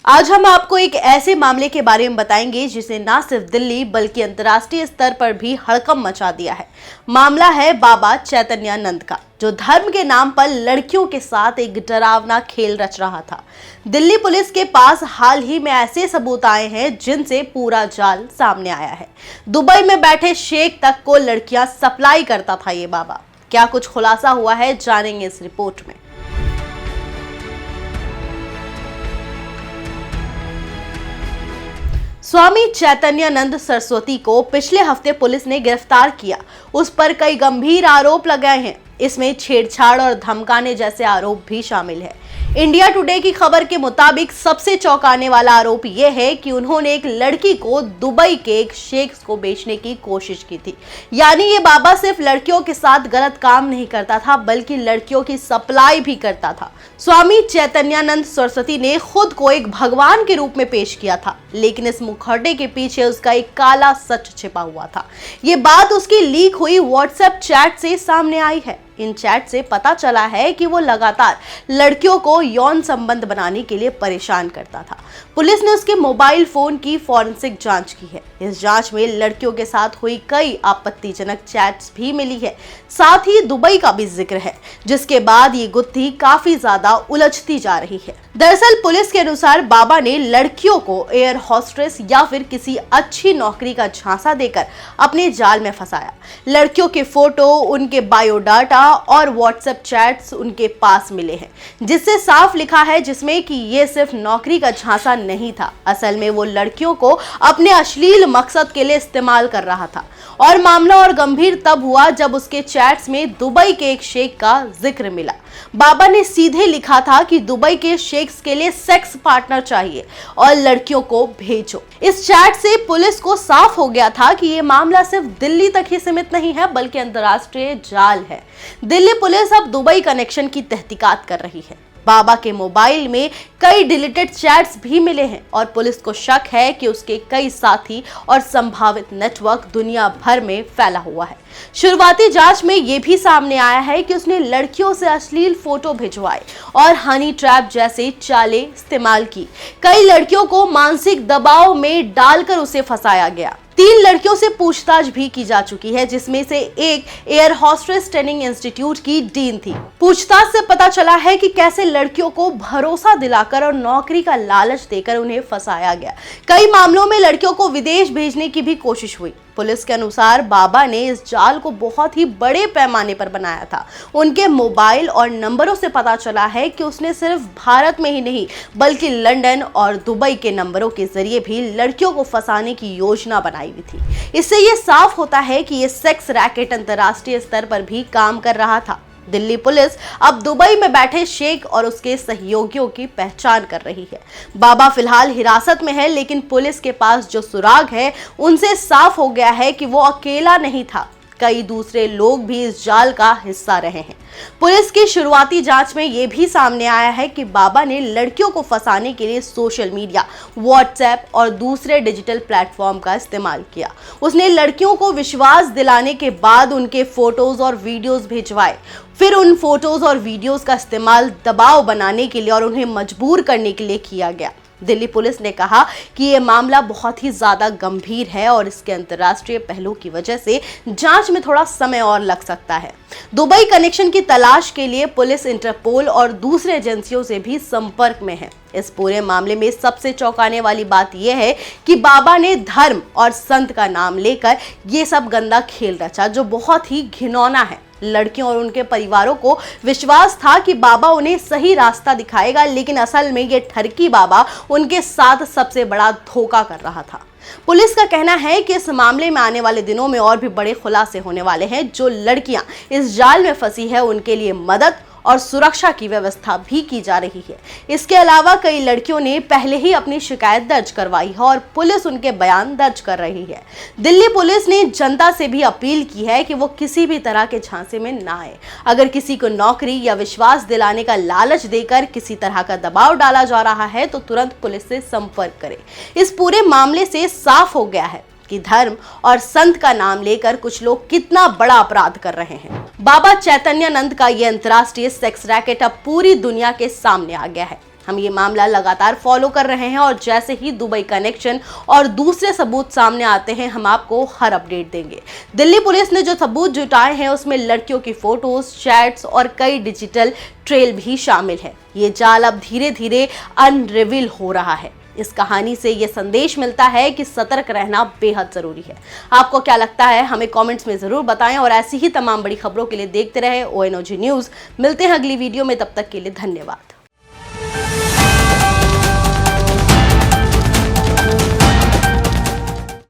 आज हम आपको एक ऐसे मामले के बारे में बताएंगे जिसने ना सिर्फ दिल्ली बल्कि अंतर्राष्ट्रीय स्तर पर भी हड़कंप मचा दिया है। मामला है बाबा चैतन्यानंद का, जो धर्म के नाम पर लड़कियों के साथ एक डरावना खेल रच रहा था। दिल्ली पुलिस के पास हाल ही में ऐसे सबूत आए हैं जिनसे पूरा जाल सामने आया है। दुबई में बैठे शेख तक को लड़कियां सप्लाई करता था ये बाबा। क्या कुछ खुलासा हुआ है, जानेंगे इस रिपोर्ट में। स्वामी चैतन्यानंद सरस्वती को पिछले हफ्ते पुलिस ने गिरफ्तार किया। उस पर कई गंभीर आरोप लगाए हैं। इसमें छेड़छाड़ और धमकाने जैसे आरोप भी शामिल है। इंडिया टुडे की खबर के मुताबिक सबसे चौंकाने वाला आरोप यह है कि उन्होंने एक लड़की को दुबई के एक शेख को बेचने की कोशिश की थी। यानी ये बाबा सिर्फ लड़कियों के साथ गलत काम नहीं करता था, बल्कि लड़कियों की सप्लाई भी करता था। स्वामी चैतन्यानंद सरस्वती ने खुद को एक भगवान के रूप में पेश किया था, लेकिन इस मुखौटे के पीछे उसका एक काला सच छिपा हुआ था। ये बात उसकी लीक हुई व्हाट्सएप चैट से सामने आई है। इन चैट से पता चला है कि वो लगातार लड़कियों को यौन संबंध बनाने के लिए परेशान करता था। पुलिस ने उसके मोबाइल फोन की फॉरेंसिक जांच की है। इस जांच में लड़कियों के साथ हुई कई आपत्तिजनक चैट्स भी मिली है। साथ ही दुबई का भी जिक्र है, जिसके बाद ये गुत्थी काफी ज्यादा उलझती जा रही है। दरअसल पुलिस के अनुसार बाबा ने लड़कियों को एयर होस्टेस या फिर किसी अच्छी नौकरी का झांसा देकर अपने जाल में फंसाया। लड़कियों के फोटो, उनके बायोडाटा और व्हाट्सएप चैट्स उनके पास मिले हैं, जिससे साफ लिखा है जिसमें कि ये सिर्फ नौकरी का झांसा नहीं था। असल में वो लड़कियों को अपने अश्लील मकसद के लिए इस्तेमाल कर रहा था। और मामला और गंभीर तब हुआ जब उसके चैट्स में दुबई के एक शेख का जिक्र मिला। बाबा ने सीधे लिखा था कि दुबई के शेख्स के लिए सेक्स पार्टनर चाहिए और लड़कियों को भेजो। इस चैट से पुलिस को साफ हो गया था कि ये मामला सिर्फ दिल्ली तक ही सीमित नहीं है, बल्कि अंतर्राष्ट्रीय जाल है। दिल्ली पुलिस अब दुबई कनेक्शन की तहकीकात कर रही है। बाबा के मोबाइल में कई डिलीटेड चैट्स भी मिले हैं और पुलिस को शक है कि उसके कई साथी और संभावित नेटवर्क दुनिया भर में फैला हुआ है। शुरुआती जांच में यह भी सामने आया है कि उसने लड़कियों से अश्लील फोटो भिजवाए और हनी ट्रैप जैसे चालें इस्तेमाल की। कई लड़कियों को मानसिक दबाव में डालकर उसे फंसाया गया। 3 लड़कियों से पूछताछ भी की जा चुकी है, जिसमें से एक एयर होस्टेस ट्रेनिंग इंस्टीट्यूट की डीन थी। पूछताछ से पता चला है कि कैसे लड़कियों को भरोसा दिलाकर और नौकरी का लालच देकर उन्हें फंसाया गया। कई मामलों में लड़कियों को विदेश भेजने की भी कोशिश हुई। पुलिस के अनुसार बाबा ने इस जाल को बहुत ही बड़े पैमाने पर बनाया था। उनके मोबाइल और नंबरों से पता चला है कि उसने सिर्फ भारत में ही नहीं, बल्कि लंदन और दुबई के नंबरों के जरिए भी लड़कियों को फंसाने की योजना बनाई हुई थी। इससे ये साफ होता है कि ये सेक्स रैकेट अंतर्राष्ट्रीय स्तर पर भी काम कर रहा था। दिल्ली पुलिस अब दुबई में बैठे शेख और उसके सहयोगियों की पहचान कर रही है। बाबा फिलहाल हिरासत में है, लेकिन पुलिस के पास जो सुराग है उनसे साफ हो गया है कि वो अकेला नहीं था। कई दूसरे लोग भी इस जाल का हिस्सा रहे हैं। पुलिस की शुरुआती जांच में यह भी सामने आया है कि बाबा ने लड़कियों को फंसाने के लिए सोशल मीडिया, व्हाट्सएप और दूसरे डिजिटल प्लेटफॉर्म का इस्तेमाल किया। उसने लड़कियों को विश्वास दिलाने के बाद उनके फोटोज और वीडियोस भिजवाए। फिर उन फोटोज और वीडियोस का इस्तेमाल दबाव बनाने के लिए और उन्हें मजबूर करने के लिए किया गया। दिल्ली पुलिस ने कहा कि यह मामला बहुत ही ज्यादा गंभीर है और इसके अंतर्राष्ट्रीय पहलू की वजह से जांच में थोड़ा समय और लग सकता है। दुबई कनेक्शन की तलाश के लिए पुलिस इंटरपोल और दूसरे एजेंसियों से भी संपर्क में है। इस पूरे मामले में सबसे चौंकाने वाली बात यह है कि बाबा ने धर्म और संत का नाम लेकर ये सब गंदा खेल रचा, जो बहुत ही घिनौना है। लड़कियों और उनके परिवारों को विश्वास था कि बाबा उन्हें सही रास्ता दिखाएगा, लेकिन असल में ये ठरकी बाबा उनके साथ सबसे बड़ा धोखा कर रहा था। पुलिस का कहना है कि इस मामले में आने वाले दिनों में और भी बड़े खुलासे होने वाले हैं। जो लड़कियां इस जाल में फंसी है उनके लिए मदद और सुरक्षा की व्यवस्था भी की जा रही है। इसके अलावा कई लड़कियों ने पहले ही अपनी शिकायत दर्ज करवाई है और पुलिस उनके बयान दर्ज कर रही है। दिल्ली पुलिस ने जनता से भी अपील की है कि वो किसी भी तरह के झांसे में ना आए। अगर किसी को नौकरी या विश्वास दिलाने का लालच देकर किसी तरह का दबाव डाला जा रहा है तो तुरंत पुलिस से संपर्क करें। इस पूरे मामले से साफ हो गया है कि धर्म और संत का नाम लेकर कुछ लोग कितना बड़ा अपराध कर रहे हैं। बाबा चैतन्यानंद का यह अंतर्राष्ट्रीय सेक्स रैकेट अब पूरी दुनिया के सामने आ गया है। हम ये मामला लगातार फॉलो कर रहे हैं और जैसे ही दुबई कनेक्शन और दूसरे सबूत सामने आते हैं हम आपको हर अपडेट देंगे। दिल्ली पुलिस ने जो सबूत जुटाए हैं उसमें लड़कियों की फोटोज, चैट्स और कई डिजिटल ट्रेल भी शामिल है। ये जाल अब धीरे धीरे अनरिवील हो रहा है। इस कहानी से ये संदेश मिलता है कि सतर्क रहना बेहद जरूरी है। आपको क्या लगता है हमें कमेंट्स में जरूर बताएं और ऐसी ही तमाम बड़ी खबरों के लिए देखते रहे ONOG न्यूज। मिलते हैं अगली वीडियो में, तब तक के लिए धन्यवाद।